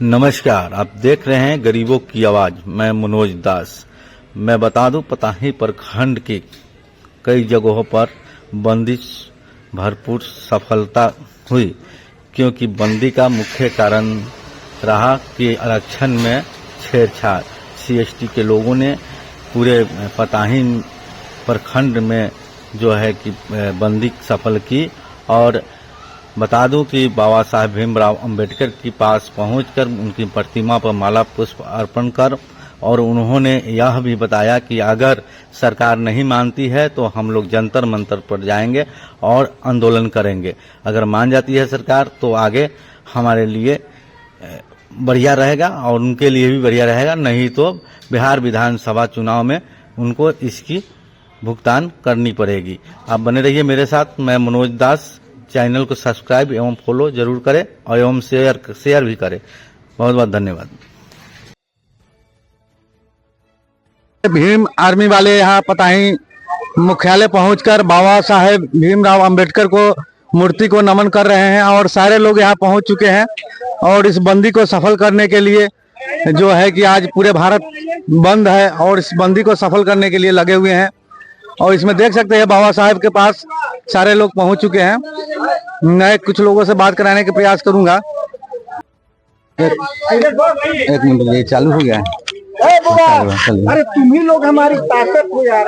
नमस्कार, आप देख रहे हैं गरीबों की आवाज़। मैं मनोज दास। मैं बता दूं, पताही प्रखंड के कई जगहों पर बंदिश भरपूर सफलता हुई, क्योंकि बंदी का मुख्य कारण रहा कि आरक्षण में छेड़छाड़। सीएसटी के लोगों ने पूरे पताही प्रखंड में जो है कि बंदी सफल की। और बता दूं कि बाबा साहेब भीमराव अंबेडकर के पास पहुंचकर उनकी प्रतिमा पर माला पुष्प अर्पण कर और उन्होंने यह भी बताया कि अगर सरकार नहीं मानती है तो हम लोग जंतर मंतर पर जाएंगे और आंदोलन करेंगे। अगर मान जाती है सरकार तो आगे हमारे लिए बढ़िया रहेगा और उनके लिए भी बढ़िया रहेगा, नहीं तो बिहार विधानसभा चुनाव में उनको इसकी भुगतान करनी पड़ेगी। आप बने रहिए मेरे साथ। मैं मनोज दास। चैनल को सब्सक्राइब एवं फॉलो जरूर करें और एवं शेयर भी करें। बहुत बहुत धन्यवाद। भीम आर्मी वाले यहाँ पताही मुख्यालय पहुंचकर बाबा साहेब भीमराव अंबेडकर को मूर्ति को नमन कर रहे हैं और सारे लोग यहाँ पहुंच चुके हैं और इस बंदी को सफल करने के लिए जो है कि आज पूरे भारत बंद है और इस बंदी को सफल करने के लिए लगे हुए हैं। और इसमें देख सकते हैं बाबा साहेब के पास सारे लोग पहुंच चुके हैं। मैं कुछ लोगों से बात कराने के प्रयास करूंगा। एक मिनट, ये चालू हो गया है। अरे तुम ही लोग हमारी ताकत हो यार।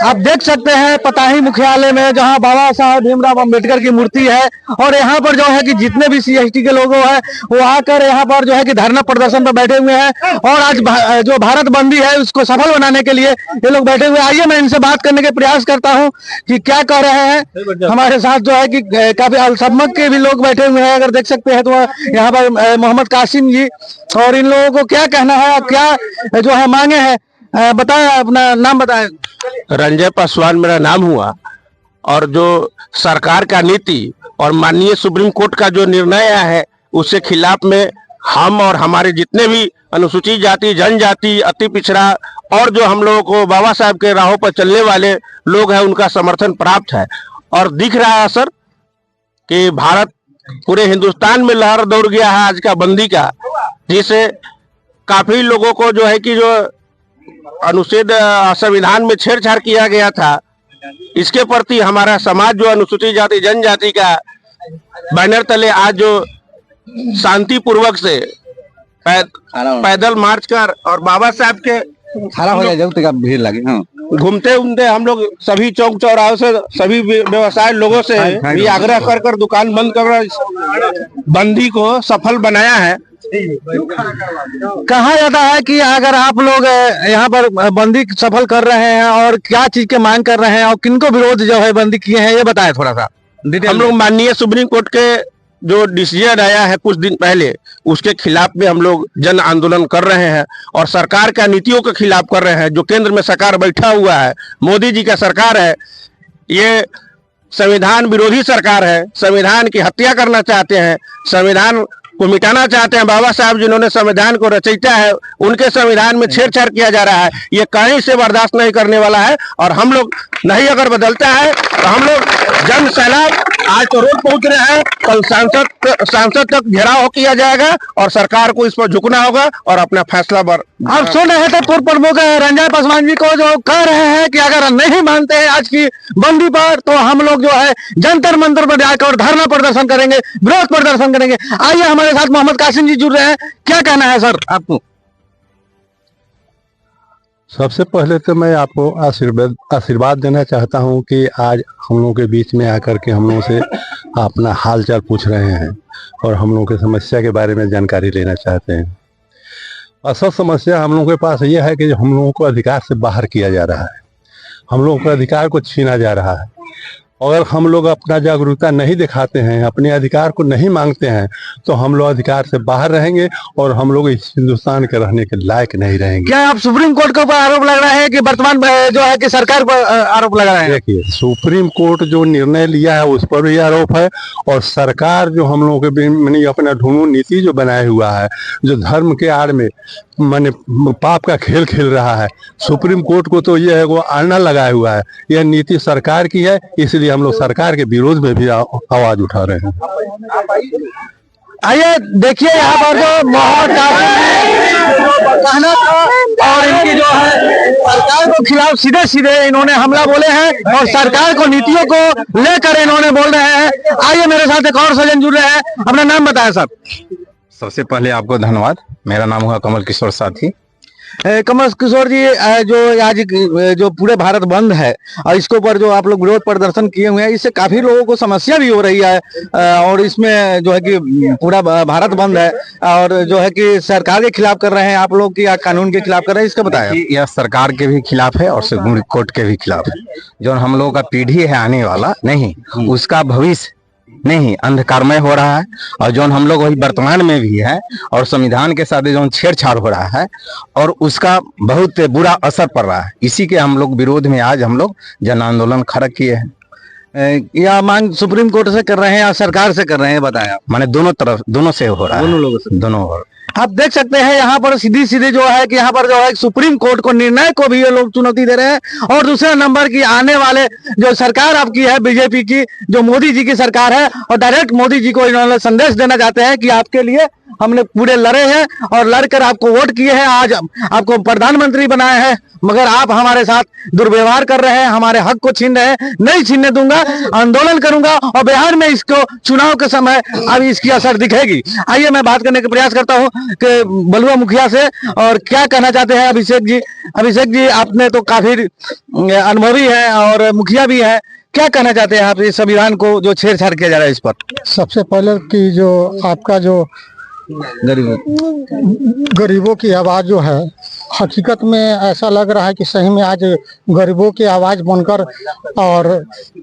आप देख सकते हैं पताही मुख्यालय में जहां बाबा साहेब भीमराव अंबेडकर की मूर्ति है और यहाँ पर जो है कि जितने भी सीएसटी के लोग हैं वो आकर यहाँ पर जो है कि धरना प्रदर्शन पर बैठे हुए हैं और आज जो भारत बंदी है उसको सफल बनाने के लिए ये लोग बैठे हुए हैं। आइए मैं इनसे बात करने के प्रयास करता हूँ कि क्या कह रहे हैं। हमारे साथ जो है कि काफी अल्पसंख्यक के भी लोग बैठे हुए हैं, अगर देख सकते हैं तो यहाँ पर मोहम्मद कासिम जी। और इन लोगों को क्या कहना है, क्या जो है मांगे हैं, बताएं, अपना नाम बताएं। रंजय पासवान मेरा नाम हुआ। और जो सरकार का नीति और माननीय सुप्रीम कोर्ट का जो निर्णय आया है उसके खिलाफ में हम और हमारे जितने भी अनुसूचित जाति, जनजाति, अति पिछड़ा और जो हम लोगों को बाबा साहब के राहों पर चलने वाले लोग हैं उनका समर्थन प्राप्त है। और दिख रहा है सर कि भारत पूरे हिंदुस्तान में लहर दौड़ गया है आज का बंदी का, जिससे काफी लोगों को जो है कि जो अनुच्छेद संविधान में छेड़छाड़ किया गया था इसके प्रति हमारा समाज जो अनुसूचित जाति जनजाति का बैनर तले आज जो शांति पूर्वक से पैदल मार्च कर और बाबा साहब के खड़ा हो जाए जब तक भीड़ लगे। हाँ, घूमते घूमते हम लोग सभी चौक चौराहों से सभी व्यवसाय लोगों से भी आग्रह कर दुकान बंद कर बंदी को सफल बनाया है। कहा जाता है कि अगर आप लोग यहाँ पर बंदी सफल कर रहे हैं और क्या चीज के मांग कर रहे हैं और किनको विरोध जो है बंदी किए हैं ये बताएं थोड़ा सा। हम लोग माननीय सुप्रीम कोर्ट के जो डिसीजन आया है कुछ दिन पहले उसके खिलाफ में हम लोग जन आंदोलन कर रहे हैं और सरकार का नीतियों के खिलाफ कर रहे हैं। जो केंद्र में सरकार बैठा हुआ है, मोदी जी का सरकार है, ये संविधान विरोधी सरकार है, संविधान की हत्या करना चाहते हैं, संविधान को मिटाना चाहते हैं। बाबा साहब जिन्होंने संविधान को रचयिता है उनके संविधान में छेड़छाड़ किया जा रहा है, ये कहीं से बर्दाश्त नहीं करने वाला है। और हम लोग नहीं अगर बदलता है तो हम लोग जन सैलाब आज तो रोड पहुंच रहे हैं, कल सांसद तक घेराव किया जाएगा और सरकार को इस पर झुकना होगा और अपना फैसला पर। आप सुन रहे थे पूर्व प्रमुख रंजय पासवान जी को जो कह रहे हैं कि अगर नहीं मानते हैं आज की बंदी पर तो हम लोग जो है जंतर मंतर पर जाकर धरना प्रदर्शन करेंगे, विरोध प्रदर्शन करेंगे। आइए हमारे साथ मोहम्मद कासिम जी जुड़ रहे हैं। क्या कहना है सर आपको? सबसे पहले तो मैं आपको आशीर्वाद देना चाहता हूं कि आज हम लोगों के बीच में आकर के हम लोगों से अपना हाल चाल पूछ रहे हैं और हम लोगों की समस्या के बारे में जानकारी लेना चाहते हैं। असल समस्या हम लोगों के पास ये है कि हम लोगों को अधिकार से बाहर किया जा रहा है, हम लोगों के अधिकार को छीना जा रहा है। अगर हम लोग अपना जागरूकता नहीं दिखाते हैं, अपने अधिकार को नहीं मांगते हैं तो हम लोग अधिकार से बाहर रहेंगे और हम लोग इस हिंदुस्तान के रहने के लायक नहीं रहेंगे। क्या आप सुप्रीम कोर्ट के ऊपर आरोप लग रहे हैं कि वर्तमान जो है कि सरकार पर आरोप लगा रहे हैं? देखिए, सुप्रीम कोर्ट जो निर्णय लिया है उस पर भी आरोप है और सरकार जो हम लोगों के अपना ढूंढू नीति जो बनाया हुआ है, जो धर्म के आड़ में माने पाप का खेल खेल रहा है, सुप्रीम कोर्ट को तो यह है वो आना लगाया हुआ है। यह नीति सरकार की है, इसलिए हम लोग सरकार के विरोध में भी आवाज उठा रहे हैं। आइए देखिए यहाँ पर जो मोहम्मद कहना था और इनकी जो है सरकार को खिलाफ सीधे सीधे इन्होंने हमला बोले हैं और सरकार को नीतियों को लेकर इन्होंने बोल रहे हैं। आइए मेरे साथ एक और सज्जन जुड़ रहे हैं, अपना नाम बताएं सर। सबसे पहले आपको धन्यवाद। मेरा नाम हुआ कमल किशोर साथी। कमल किशोर जी, जो आज जो पूरे भारत बंद है और इसके ऊपर जो आप लोग विरोध प्रदर्शन किए हुए हैं, इससे काफी लोगों को समस्या भी हो रही है और इसमें जो है कि पूरा भारत बंद है और जो है कि सरकार के खिलाफ कर रहे हैं आप लोग की या कानून के खिलाफ कर रहे हैं, इसका बताया। यह सरकार के भी खिलाफ है और सुप्रीम कोर्ट के भी खिलाफ है। जो हम लोगों का पीढ़ी है आने वाला नहीं, उसका भविष्य नहीं अंधकारमय हो रहा है और जो हम लोग वही वर्तमान में भी है और संविधान के साथ जो छेड़छाड़ हो रहा है और उसका बहुत बुरा असर पड़ रहा है। इसी के हम लोग विरोध में आज हम लोग जन आंदोलन खड़ा किए हैं। या मांग सुप्रीम कोर्ट से कर रहे हैं या सरकार से कर रहे हैं, बताया। माने दोनों तरफ, दोनों से हो रहा है, दोनों लोगों से, दोनों हो। आप देख सकते हैं यहाँ पर सीधी सीधे जो है कि यहाँ पर जो है सुप्रीम कोर्ट को निर्णय को भी ये लोग चुनौती दे रहे हैं और दूसरे नंबर की आने वाले जो सरकार आपकी है बीजेपी की, जो मोदी जी की सरकार है, और डायरेक्ट मोदी जी को इन्होंने संदेश देना चाहते हैं कि आपके लिए हमने पूरे लड़े हैं और लड़कर आपको वोट किए हैं, आज आपको प्रधानमंत्री बनाए हैं, मगर आप हमारे साथ दुर्व्यवहार कर रहे हैं, हमारे हक को छीन रहे हैं। नहीं छीनने दूंगा, आंदोलन करूंगा और बिहार में इसको चुनाव के समय अब इसकी असर दिखेगी। आइए मैं बात करने का प्रयास करता हूं कि बलुआ मुखिया से, और क्या कहना चाहते हैं अभिषेक जी। अभिषेक जी, आपने तो काफी अनुभवी है और मुखिया भी है, क्या कहना चाहते हैं आप इस संविधान को जो छेड़छाड़ किया जा रहा है इस पर? सबसे पहले कि जो आपका जो गरीबों की आवाज जो है, हकीकत में ऐसा लग रहा है कि सही में आज गरीबों की आवाज बनकर और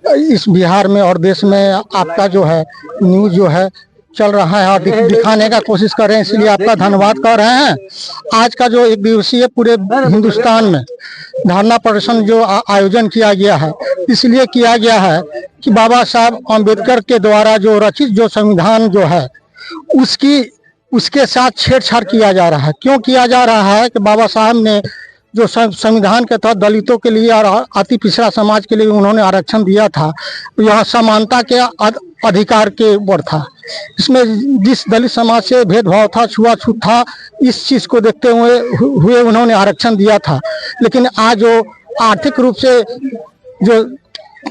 इस बिहार में और देश में आपका जो है न्यूज जो है चल रहा है और दिखाने का कोशिश कर रहे हैं, इसलिए आपका धन्यवाद कर रहे हैं। आज का जो एक दिवसीय पूरे हिंदुस्तान में धरना प्रदर्शन जो आयोजन किया गया है, इसलिए किया गया है कि बाबा साहब अम्बेडकर के द्वारा जो रचित जो संविधान जो है उसके साथ छेड़छाड़ किया जा रहा है। क्यों किया जा रहा है कि बाबा साहब ने जो संविधान के तहत दलितों के लिए और अति पिछड़ा समाज के लिए उन्होंने आरक्षण दिया था, यह समानता के अधिकार के ऊपर था। इसमें जिस दलित समाज से भेदभाव था, छुआछूत था, इस चीज को देखते हुए उन्होंने आरक्षण दिया था। लेकिन आज जो आर्थिक रूप से जो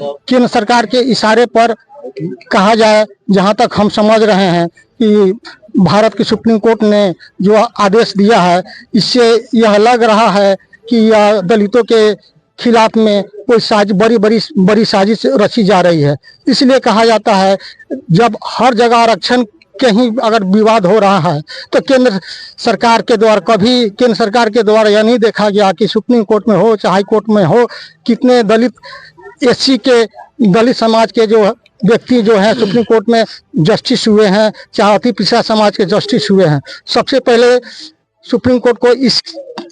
केंद्र सरकार के इशारे पर कहा जाए, जहां तक हम समझ रहे हैं कि भारत की सुप्रीम कोर्ट ने जो आदेश दिया है, इससे यह लग रहा है कि यह दलितों के खिलाफ में कोई बड़ी साजिश रची जा रही है। इसलिए कहा जाता है जब हर जगह आरक्षण कहीं अगर विवाद हो रहा है तो केंद्र सरकार के द्वारा यह नहीं देखा गया कि सुप्रीम कोर्ट में हो चाहे हाई कोर्ट में हो, कितने दलित एससी के दलित समाज के जो व्यक्ति जो है सुप्रीम कोर्ट में जस्टिस हुए हैं, चाहे अति पिछड़ा समाज के जस्टिस हुए हैं। सबसे पहले सुप्रीम कोर्ट को इस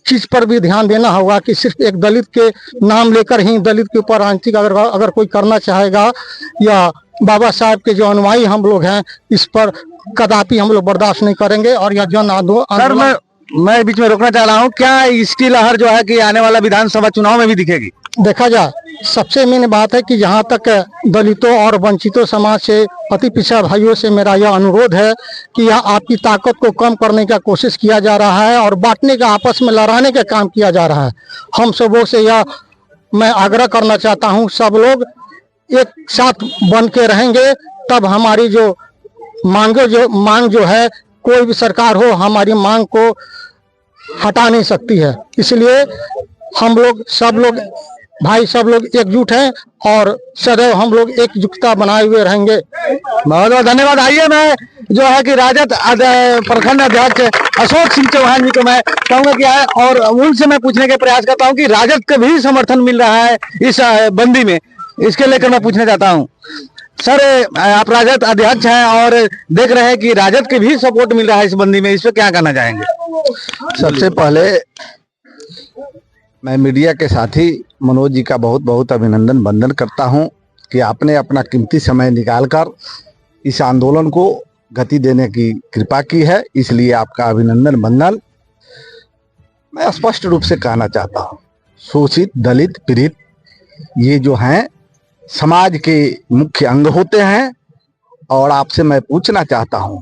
चीज पर भी ध्यान देना होगा कि सिर्फ एक दलित के नाम लेकर ही दलित के ऊपर राजनीतिक अगर कोई करना चाहेगा, या बाबा साहब के जो अनुयायी हम लोग हैं, इस पर कदापि हम लोग बर्दाश्त नहीं करेंगे और यह जन आंदोलन। मैं बीच में रोकना चाह रहा हूँ, क्या इसकी लहर जो है कि आने वाला विधानसभा चुनाव में भी दिखेगी? देखा जाए, सबसे मेन बात है कि जहाँ तक दलितों और वंचितों समाज से अति पिछड़ा भाइयों से मेरा यह अनुरोध है कि यह आपकी ताकत को कम करने का कोशिश किया जा रहा है और बांटने का, आपस में लड़ाने का काम किया जा रहा है। हम सबों से यह मैं आग्रह करना चाहता हूँ, सब लोग एक साथ बन के रहेंगे तब हमारी जो मांग जो है, कोई भी सरकार हो हमारी मांग को हटा नहीं सकती है। इसलिए हम लोग सब लोग एकजुट हैं और सदैव हम लोग एकजुटता बनाए हुए रहेंगे। बहुत बहुत धन्यवाद। आइए मैं जो है कि राजद प्रखंड अध्यक्ष अशोक सिंह चौहान जी को मैं कहूँगा क्या है, और उनसे मैं पूछने के प्रयास करता हूँ कि राजद का भी समर्थन मिल रहा है इस बंदी में, इसके लेकर मैं पूछना चाहता हूँ। सर, आप राजद अध्यक्ष हैं और देख रहे हैं कि राजद के भी सपोर्ट मिल रहा है इस बंदी में, इस पर क्या कहना चाहेंगे? सबसे पहले मैं मीडिया के साथी मनोज जी का बहुत बहुत अभिनंदन वंदन करता हूं कि आपने अपना कीमती समय निकालकर इस आंदोलन को गति देने की कृपा की है, इसलिए आपका अभिनंदन वंदन। मैं स्पष्ट रूप से कहना चाहता हूं, शोषित, दलित, पीड़ित ये जो हैं समाज के मुख्य अंग होते हैं, और आपसे मैं पूछना चाहता हूं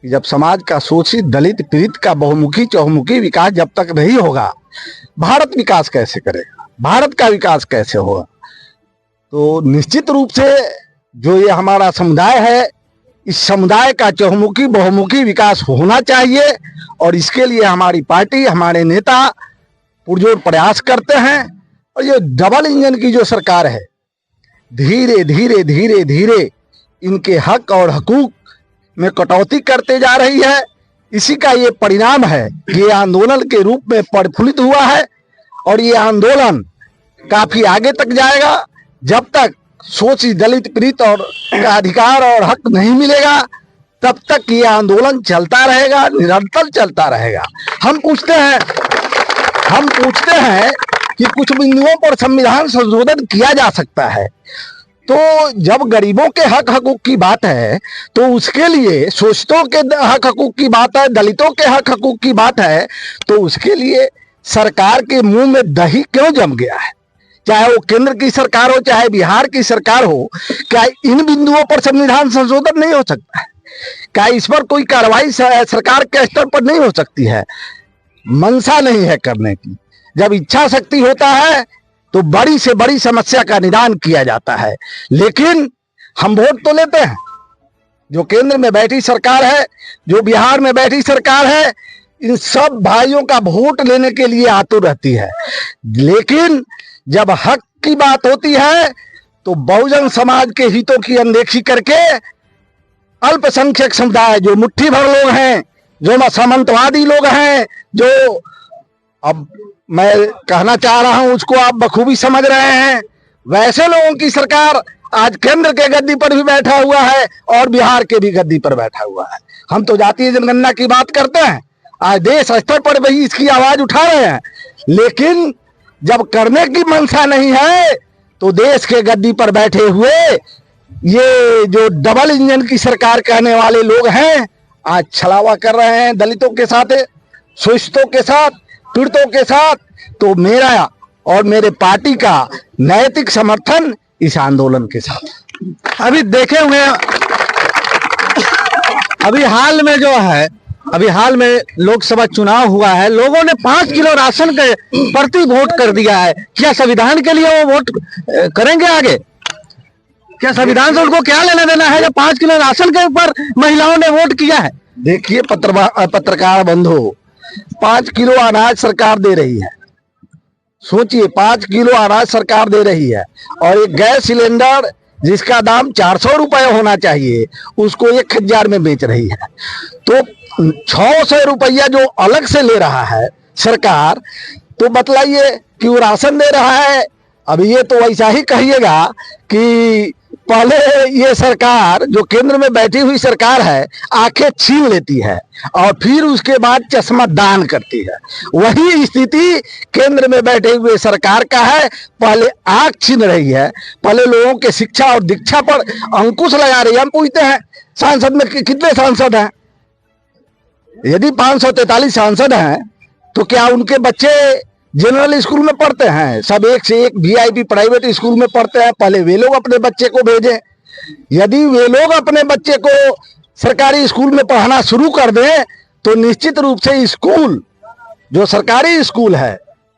कि जब समाज का शोषित दलित पीड़ित का बहुमुखी चहुमुखी विकास जब तक नहीं होगा, भारत विकास कैसे करेगा, भारत का विकास कैसे होगा। तो निश्चित रूप से जो ये हमारा समुदाय है, इस समुदाय का चहुमुखी बहुमुखी विकास होना चाहिए और इसके लिए हमारी पार्टी, हमारे नेता पुरजोर प्रयास करते हैं। और ये डबल इंजन की जो सरकार है, धीरे धीरे धीरे धीरे इनके हक और हकूक में कटौती करते जा रही है। इसी का ये परिणाम है कि ये आंदोलन के रूप में प्रफुल्लित हुआ है और ये आंदोलन काफी आगे तक जाएगा। जब तक शोषित दलित पीड़ित और का अधिकार और हक नहीं मिलेगा, तब तक ये आंदोलन चलता रहेगा, निरंतर चलता रहेगा। हम पूछते हैं कि कुछ बिंदुओं पर संविधान संशोधन किया जा सकता है। तो जब गरीबों के हक हकूक की बात है, तो उसके लिए शोषितों के हक हकूक की बात है, दलितों के हक हकूक की बात है, तो उसके लिए सरकार के मुंह में दही क्यों जम गया है? चाहे वो केंद्र की सरकार हो, चाहे बिहार की सरकार हो, क्या इन बिंदुओं पर संविधान संशोधन नहीं हो सकता है? क्या इस पर कोई कार्रवाई सरकार के स्तर पर नहीं हो सकती है? मंशा नहीं है करने की। जब इच्छा शक्ति होता है तो बड़ी से बड़ी समस्या का निदान किया जाता है। लेकिन हम वोट तो लेते हैं, जो केंद्र में बैठी सरकार है, जो बिहार में बैठी सरकार है, इन सब भाइयों का वोट लेने के लिए आतुर रहती है। लेकिन जब हक की बात होती है तो बहुजन समाज के हितों की अनदेखी करके अल्पसंख्यक समुदाय, जो मुट्ठी भर लोग हैं, जो सामंतवादी लोग हैं, जो अब मैं कहना चाह रहा हूं उसको आप बखूबी समझ रहे हैं, वैसे लोगों की सरकार आज केंद्र के गद्दी पर भी बैठा हुआ है और बिहार के भी गद्दी पर बैठा हुआ है। हम तो जातीय जनगणना की बात करते हैं, आज देश स्तर पर भी इसकी आवाज उठा रहे हैं, लेकिन जब करने की मंशा नहीं है तो देश के गद्दी पर बैठे हुए ये जो डबल इंजन की सरकार कहने वाले लोग हैं, आज छलावा कर रहे हैं दलितों के साथ, शोषितों के साथ, पीड़ितों के साथ। तो मेरा और मेरे पार्टी का नैतिक समर्थन इस आंदोलन के साथ। अभी देखे हुए अभी हाल में लोकसभा चुनाव हुआ है, लोगों ने 5 किलो राशन के प्रति वोट कर दिया है। क्या संविधान के लिए वो वोट करेंगे आगे? क्या संविधान से उनको क्या लेना देना है जब 5 किलो राशन के ऊपर महिलाओं ने वोट किया है? देखिए पत्रकार बंधु, 5 किलो अनाज सरकार दे रही है। सोचिए, 5 किलो अनाज सरकार दे रही है और एक गैस सिलेंडर जिसका दाम 400 रुपए होना चाहिए, उसको 1000 में बेच रही है। तो 600 रुपया जो अलग से ले रहा है सरकार, तो बतलाइए कि वो राशन दे रहा है। अब ये तो ऐसा ही कहिएगा कि पहले ये सरकार जो केंद्र में बैठी हुई सरकार है, आंखें छीन लेती है और फिर उसके बाद चश्मा दान करती है। वही स्थिति केंद्र में बैठे हुए सरकार का है। पहले आंख छीन रही है, पहले लोगों के शिक्षा और दीक्षा पर अंकुश लगा रही है। हम पूछते हैं सांसद में कितने सांसद हैं? यदि 543 सांसद हैं तो क्या उनके बच्चे जनरल स्कूल में पढ़ते हैं? सब एक से एक वीआईपी प्राइवेट स्कूल में पढ़ते हैं। पहले वे लोग अपने बच्चे को भेजें। यदि वे लोग अपने बच्चे को सरकारी स्कूल में पढ़ाना शुरू कर दें तो निश्चित रूप से स्कूल, जो सरकारी स्कूल है,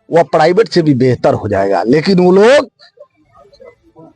वह प्राइवेट से भी बेहतर हो जाएगा। लेकिन वो लोग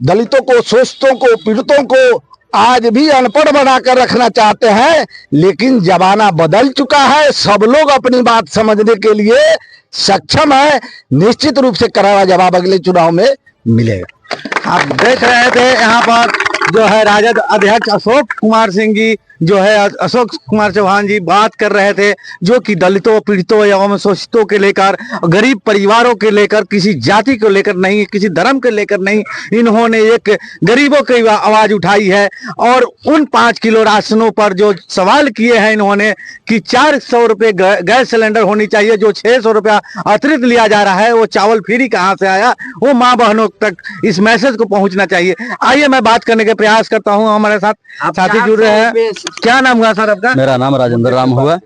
दलितों को, शोषितों को, पीड़ितों को आज भी अनपढ़ बनाकर रखना चाहते हैं। लेकिन जमाना बदल चुका है, सब लोग अपनी बात समझने के लिए सक्षम है। निश्चित रूप से करारा जवाब अगले चुनाव में मिलेगा। आप देख रहे थे यहाँ पर जो है राजद अध्यक्ष अशोक कुमार सिंह जी, जो है अशोक कुमार चौहान जी बात कर रहे थे, जो कि दलितों, पीड़ितों एवं शोषितों के लेकर, गरीब परिवारों के लेकर, किसी जाति को लेकर नहीं, किसी धर्म के लेकर नहीं, इन्होंने एक गरीबों की आवाज उठाई है। और उन 5 किलो राशनों पर जो सवाल किए हैं इन्होंने कि 400 रुपये गैस सिलेंडर होनी चाहिए, जो 600 रुपया अतिरिक्त लिया जा रहा है, वो चावल फ्री कहाँ से आया? वो माँ बहनों तक इस मैसेज को पहुंचना चाहिए। आइए मैं बात करने के प्रयास करता हूँ। हमारे साथ साथी जुड़ रहे हैं। क्या नाम हुआ सर आपका? मेरा नाम राजेंद्र राम हुआ।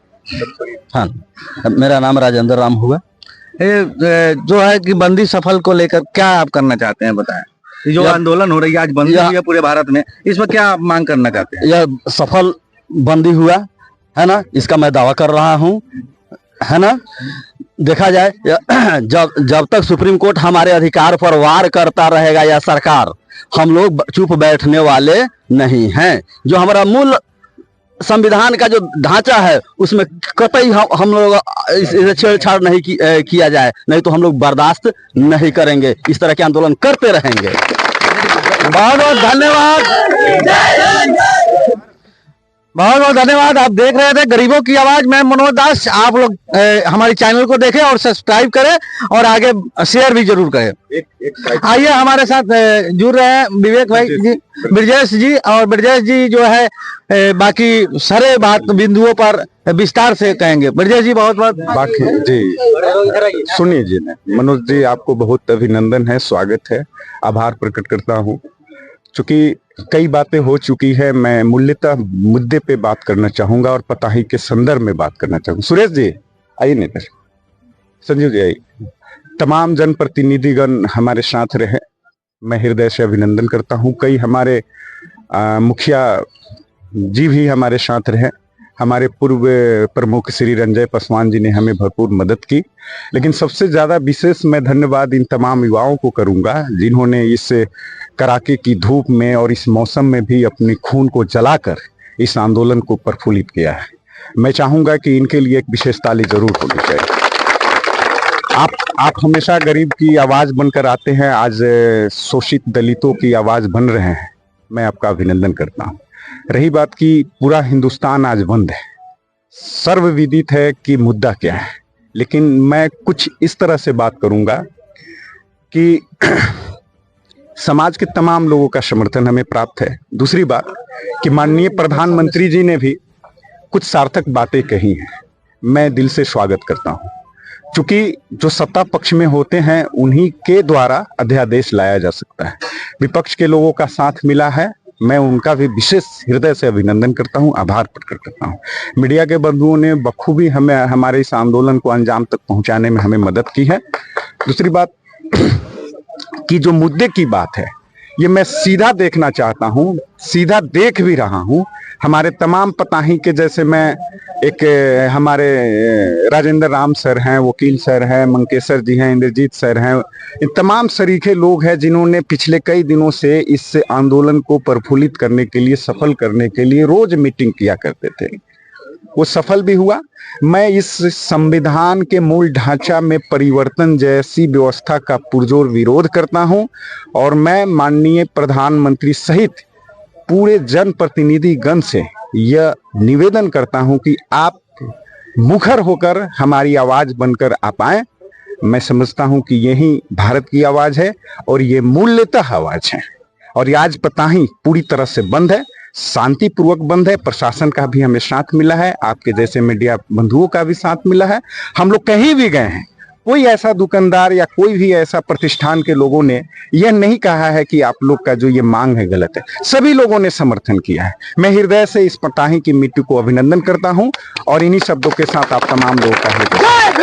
हाँ, मेरा नाम राजेंद्र राम हुआ। जो है कि बंदी सफल को लेकर क्या आप करना चाहते हैं, बताएं। जो आंदोलन हो रही है आज, बंदी हुई है पूरे भारत में, इसमें क्या आप मांग करना चाहते हैं? यह सफल बंदी हुआ है ना, इसका मैं दावा कर रहा हूँ, है ना। देखा जाए जब तक सुप्रीम कोर्ट हमारे अधिकार पर वार करता रहेगा या सरकार, हम लोग चुप बैठने वाले नहीं हैं। जो हमारा मूल संविधान का जो ढांचा है उसमें कतई हम लोग इसे छेड़छाड़ नहीं किया जाए, नहीं तो हम लोग बर्दाश्त नहीं करेंगे, इस तरह के आंदोलन करते रहेंगे। बहुत बहुत धन्यवाद, बहुत बहुत धन्यवाद। आप देख रहे थे गरीबों की आवाज, मैं मनोज दास। आप लोग हमारे चैनल को देखें और सब्सक्राइब करें और आगे शेयर भी जरूर करें। आइए हमारे साथ जुड़ रहे हैं विवेक भाई जी, ब्रजेश जी, और ब्रजेश जी जो है बाकी सारे बात बिंदुओं पर विस्तार से कहेंगे। ब्रजेश जी बहुत बहुत बाकी जी सुनिए जी, मनोज जी आपको बहुत अभिनंदन है, स्वागत है, आभार प्रकट करता हूँ। चूंकि कई बातें हो चुकी है, मैं मूल्यतः मुद्दे पे बात करना चाहूंगा और पताही के संदर्भ में बात करना चाहूंगा। सुरेश जी आइए, नहीं संजीव जी आइए। तमाम जनप्रतिनिधिगण हमारे साथ रहे, मैं हृदय से अभिनंदन करता हूं। कई हमारे मुखिया जी भी हमारे साथ रहे, हमारे पूर्व प्रमुख श्री रंजय पासवान जी ने हमें भरपूर मदद की। लेकिन सबसे ज्यादा विशेष मैं धन्यवाद इन तमाम युवाओं को करूंगा जिन्होंने इस कड़ाके की धूप में और इस मौसम में भी अपने खून को जलाकर इस आंदोलन को प्रफुल्लित किया है। मैं चाहूंगा कि इनके लिए एक विशेष ताली जरूर होनी चाहिए। आप हमेशा गरीब की आवाज बनकर आते हैं, आज शोषित दलितों की आवाज बन रहे हैं, मैं आपका अभिनंदन करता हूं। रही बात की पूरा हिंदुस्तान आज बंद है, सर्वविदित है कि मुद्दा क्या है, लेकिन मैं कुछ इस तरह से बात करूंगा कि समाज के तमाम लोगों का समर्थन हमें प्राप्त है। दूसरी बात कि माननीय प्रधानमंत्री जी ने भी कुछ सार्थक बातें कही हैं, मैं दिल से स्वागत करता हूं। चूंकि जो सत्ता पक्ष में होते हैं उन्हीं के द्वारा अध्यादेश लाया जा सकता है। विपक्ष के लोगों का साथ मिला है, मैं उनका भी विशेष हृदय से अभिनंदन करता हूं, आभार प्रकट करता हूं। मीडिया के बंधुओं ने बखूबी हमें हमारे इस आंदोलन को अंजाम तक पहुंचाने में हमें मदद की है। दूसरी बात कि जो मुद्दे की बात है ये मैं सीधा देखना चाहता हूं, सीधा देख भी रहा हूं। हमारे तमाम पताही के जैसे मैं एक हमारे राजेंद्र राम सर हैं, वकील सर हैं, मंकेशर जी हैं, इंद्रजीत सर हैं, ये तमाम सरीखे लोग हैं जिन्होंने पिछले कई दिनों से इस आंदोलन को प्रफुल्लित करने के लिए, सफल करने के लिए रोज मीटिंग किया करते थे। वो सफल भी हुआ। मैं इस संविधान के मूल ढांचा में परिवर्तन जैसी व्यवस्था का पुरजोर विरोध करता हूं और मैं माननीय प्रधानमंत्री सहित पूरे जनप्रतिनिधि गण से यह निवेदन करता हूं कि आप मुखर होकर हमारी आवाज बनकर आप आए। मैं समझता हूं कि यही भारत की आवाज है और ये मूल्यतः आवाज है। और ये आज पताही पूरी तरह से बंद है, शांतिपूर्वक बंद है। प्रशासन का भी हमें साथ मिला है, आपके जैसे मीडिया बंधुओं का भी साथ मिला है। हम लोग कहीं भी गए हैं, कोई ऐसा दुकानदार या कोई भी ऐसा प्रतिष्ठान के लोगों ने यह नहीं कहा है कि आप लोग का जो ये मांग है गलत है। सभी लोगों ने समर्थन किया है। मैं हृदय से इस पताही की मिट्टी को अभिनंदन करता हूं और इन्हीं शब्दों के साथ आप तमाम लोगों का धन्यवाद।